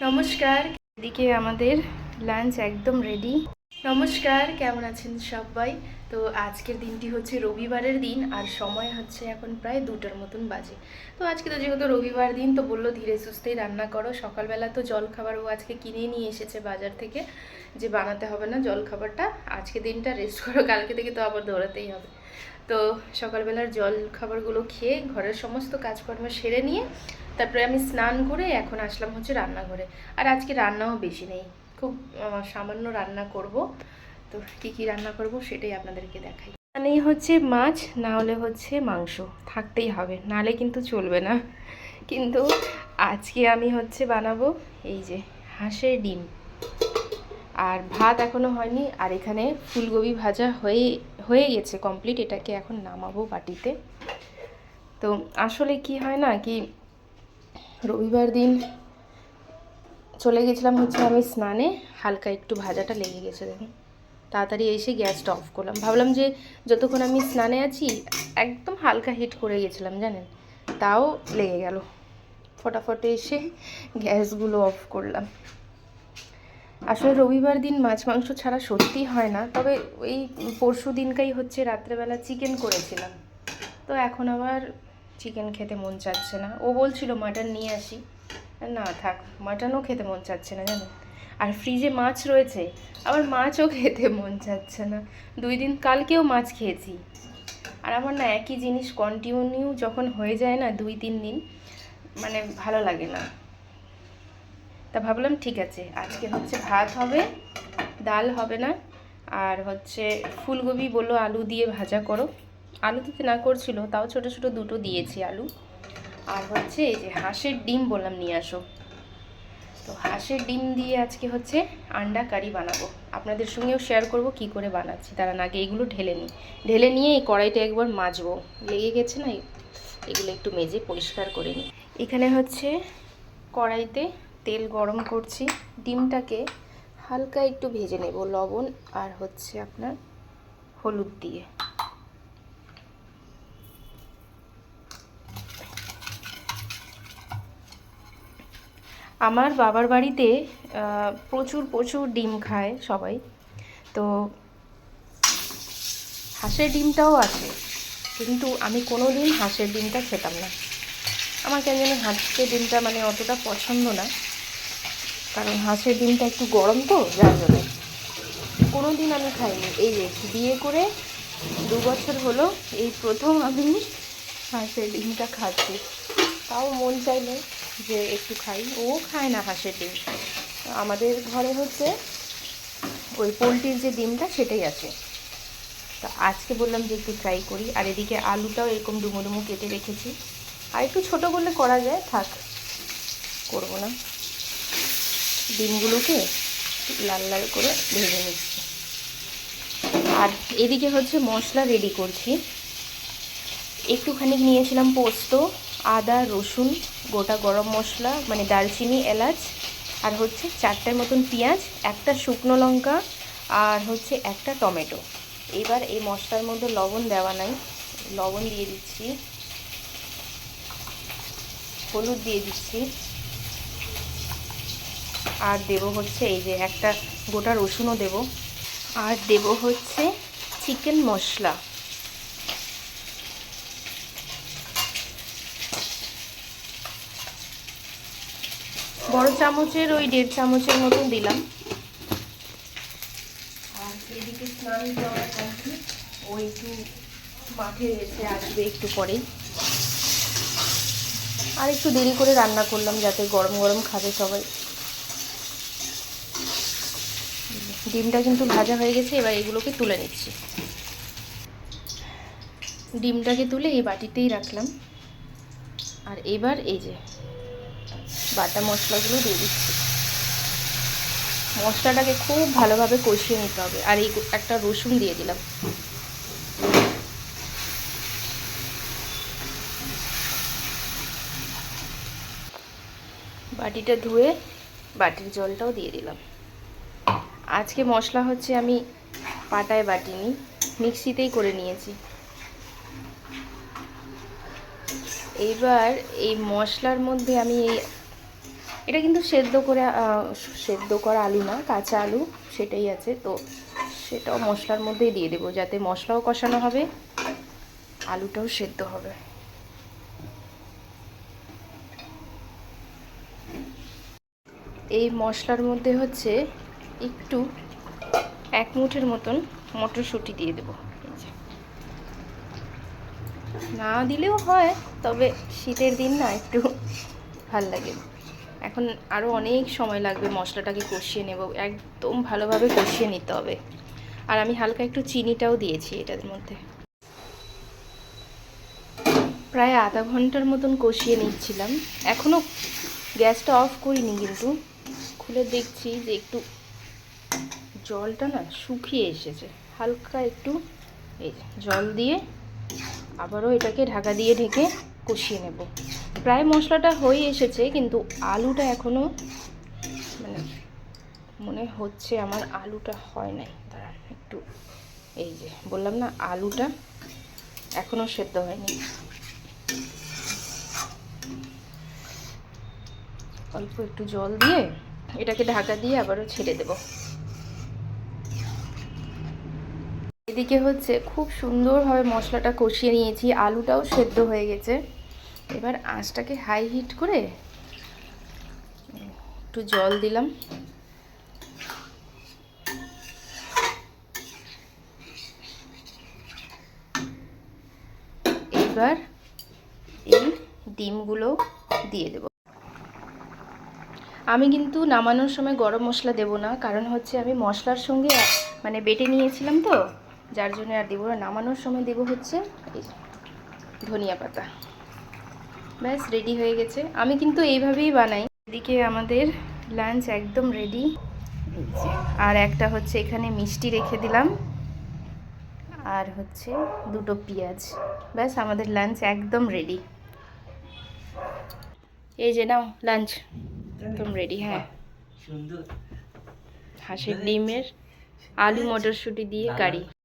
নমস্কার, এদিকে আমাদের লাঞ্চ একদম রেডি। নমস্কার, কেমন আছেন সবাই? তো আজকের দিনটি হচ্ছে রবিবারের দিন, আর সময় হচ্ছে এখন প্রায় 2টার মতন বাজে। তো আজকে তো যেহেতু রবিবার দিন, তো বললো ধীরে সুস্থেই রান্না করো। সকালবেলা তো জলখাবার ও আজকে কিনে নিয়ে এসেছে বাজার থেকে, যে বানাতে হবে না জলখাবারটা, আজকে দিনটা রেস্ট করো, কালকে থেকে তো আবার দৌড়াতেই হবে। তো সকালবেলার জল খাবারগুলো খেয়ে ঘরের সমস্ত কাজকর্ম সেরে নিয়ে তারপরে আমি স্নান করে এখন আসলাম হচ্ছে রান্নাঘরে। আর আজকে রান্নাও বেশি নেই, খুব সামান্য রান্না করব। তো কী কী রান্না করব সেটাই আপনাদেরকে দেখাই। মানেই হচ্ছে মাছ, না হলে হচ্ছে মাংস থাকতেই হবে, নাহলে কিন্তু চলবে না। কিন্তু আজকে আমি হচ্ছে বানাবো এই যে হাঁসের ডিম, আর ভাত এখনও হয়নি। আর এখানে ফুলকপি ভাজা হয়ে গেছে কমপ্লিট, এটাকে এখন নামাবো বাটিতে। তো আসলে কি হয় না কি, রবিবার দিন চলে গেছিলাম হচ্ছে আমি স্নানে, হালকা একটু ভাজাটা লেগে গেছে, দেখুন। তাড়াতাড়ি এসে গ্যাসটা অফ করলাম, ভাবলাম যে যতক্ষণ আমি স্নানে আছি একদম হালকা হিট করে গেছিলাম জানেন, তাও লেগে গেল। ফটাফটে এসে গ্যাসগুলো অফ করলাম। আসলে রবিবার দিন মাছ মাংস ছাড়া সত্যি হয় না, তবে এই পরশু দিনকাই হচ্ছে রাত্রেবেলা চিকেন করেছিলাম, তো এখন আবার চিকেন খেতে মন চাচ্ছে না। ও বলছিল মাটন নিয়ে আসি, না থাক, মাটনও খেতে মন চাচ্ছে না জানেন। আর ফ্রিজে মাছ রয়েছে, আবার মাছও খেতে মন চাচ্ছে না। 2 দিন কালকেও মাছ খেয়েছি, আর আমার না একই জিনিস কন্টিনিউ যখন হয়ে যায় না 2-3 দিন, মানে ভালো লাগে না। তা ভাবলাম ঠিক আছে, আজকে হচ্ছে ভাত হবে, ডাল হবে না। আর হচ্ছে ফুলকপি বললো আলু দিয়ে ভাজা করো, আলু দিতে না করছিল, তাও ছোট ছোট 2টো দিয়েছি আলু। আর হচ্ছে এই যে হাঁসের ডিম বললাম নিয়ে আসো, তো হাঁসের ডিম দিয়ে আজকে হচ্ছে আন্ডা কারি বানাবো। আপনাদের সঙ্গেও শেয়ার করব কি করে বানাচ্ছি। তার আগে এগুলো ঢেলে নিয়ে এই কড়াইটা একবার মাজবো, লেগে গেছে না, এগুলো একটু মেজে পরিষ্কার করে নিই। এখানে হচ্ছে কড়াইতে তেল গরম করছি, ডিমটাকে হালকা একটু ভেজে নেব লবণ আর হচ্ছে আপনার হলুদ দিয়ে। আমার বাবার বাড়িতে প্রচুর প্রচুর ডিম খায় সবাই, তো হাঁসের ডিমটাও আছে, কিন্তু আমি কোনো দিন হাঁসের ডিমটা খেতাম না। আমার কেন জানি হাঁসের ডিমটা মানে অতটা পছন্দ না, কারণ হাঁসের ডিমটা একটু গরম তো, যার জন্য কোনো দিন আমি খাইনি। এই যে বিয়ে করে 2 বছর হলো, এই প্রথম আমি হাঁসের ডিমটা খাচ্ছি। তাও মন চাইলে যে একটু খাই, ও খায় না হাঁসের ডিম। আমাদের ঘরে হচ্ছে ওই পোলট্রির যে ডিমটা সেটাই আছে। তো আজকে বললাম যে একটু ট্রাই করি। আর এদিকে আলুটাও এরকম ডুমো ডুমো কেটে রেখেছি, আর একটু ছোটো করলে করা যায়, থাক করব না। ডিমগুলোকে লাল লাল করে ভেজে নিচ্ছি। আর এদিকে হচ্ছে মশলা রেডি করছি। একটুখানি নিয়েছিলাম পোস্ত, আদা রসুন, গোটা গরম মশলা মানে দারচিনি এলাচ, আর হচ্ছে 4টের মতন পেঁয়াজ, একটা শুকনো লঙ্কা, আর হচ্ছে একটা টমেটো। এবার এই মশলার মধ্যে লবণ দেওয়া নাই, লবণ দিয়ে দিচ্ছি, হলুদ দিয়ে দিচ্ছি, আর দেব হচ্ছে এই যে একটা গোটা রসুনও দেব, আর দেব হচ্ছে চিকেন মশলা। বড় চামচের ওই 1.5 চামচের মতন দিলাম। আর এদিকে স্নান করা কমপ্লিট, ও একটু মাঠে এসে আসবে একটু পরেই। আর একটু দেরি করে রান্না করলাম যাতে গরম গরম খাবে সবাই। ডিমটা কিন্তু ভাজা হয়ে গেছে, এবার এগুলোকে তুলে নিচ্ছি। ডিমটাকে তুলে এই বাটিতেই রাখলাম, আর এবার এই যে বাটা মশলাগুলো দিয়ে দিচ্ছি। মশলাটাকে খুব ভালোভাবে কষিয়ে নিতে হবে। আর এই একটা রসুন দিয়ে দিলাম। বাটিটা ধুয়ে বাটির জলটাও দিয়ে দিলাম। আজকে মশলা হচ্ছে আমি পাটায় বাটিনি, মিক্সিতেই করে নিয়েছি। এইবার এই মশলার মধ্যে আমি এই এটা কিন্তু সেদ্ধ করা আলু না, কাঁচা আলু সেটাই আছে, তো সেটাও মশলার মধ্যেই দিয়ে দেবো, যাতে মশলাও কষানো হবে, আলুটাও সেদ্ধ হবে। এই মশলার মধ্যে হচ্ছে একটু 1 মুঠের মতন মটরশুঁটি দিয়ে দেবো। না দিলেও হয়, তবে শীতের দিন না একটু ভাল লাগে। এখন আরও অনেক সময় লাগবে মশলাটাকে কষিয়ে নেব, একদম ভালোভাবে কষিয়ে নিতে হবে। আর আমি হালকা একটু চিনিটাও দিয়েছি এটার মধ্যে। প্রায় আধা ঘন্টার মতন কষিয়ে নিচ্ছিলাম, এখনও গ্যাসটা অফ করিনি, কিন্তু খুলে দেখছি যে একটু জলটা না শুকিয়ে এসেছে, হালকা একটু এই জল দিয়ে আবারও এটাকে ঢাকা দিয়ে ঢেকে কষিয়ে নেব। প্রায় মশলাটা হয়ে এসেছে, কিন্তু আলুটা এখনও মানে মনে হচ্ছে আমার আলুটা হয় নাই। দাঁড়ান একটু, এই যে বললাম না আলুটা এখনও সেদ্ধ হয়নি। অল্প একটু জল দিয়ে এটাকে ঢাকা দিয়ে আবারও ছেড়ে দেব। এদিকে হচ্ছে খুব সুন্দরভাবে মশলাটা কষিয়ে নিয়েছি, আলুটাও সেদ্ধ হয়ে গেছে। এবার আঁচটাকে হাই হিট করে একটু জল দিলাম, এবার এই ডিমগুলো দিয়ে দেব। আমি কিন্তু নামানোর সময় গরম মশলা দেব না, কারণ হচ্ছে আমি মশলার সঙ্গে মানে বেটে নিয়েছিলাম, তো যার জন্য আর দেবো না। নামানোর সময় দেব হচ্ছে এই ধনিয়া পাতা। ব্যাস রেডি হয়ে গেছে। আমি কিন্তু এইভাবেই বানাই। এদিকে আমাদের লাঞ্চ একদম রেডি। আর একটা হচ্ছে এখানে মিষ্টি রেখে দিলাম, আর হচ্ছে 2টো পেঁয়াজ। ব্যাস আমাদের লাঞ্চ একদম রেডি। এই যে নাও লাঞ্চ একদম রেডি। হ্যাঁ, হাঁসের ডিমের আলু মটরশুঁটি দিয়ে কারি।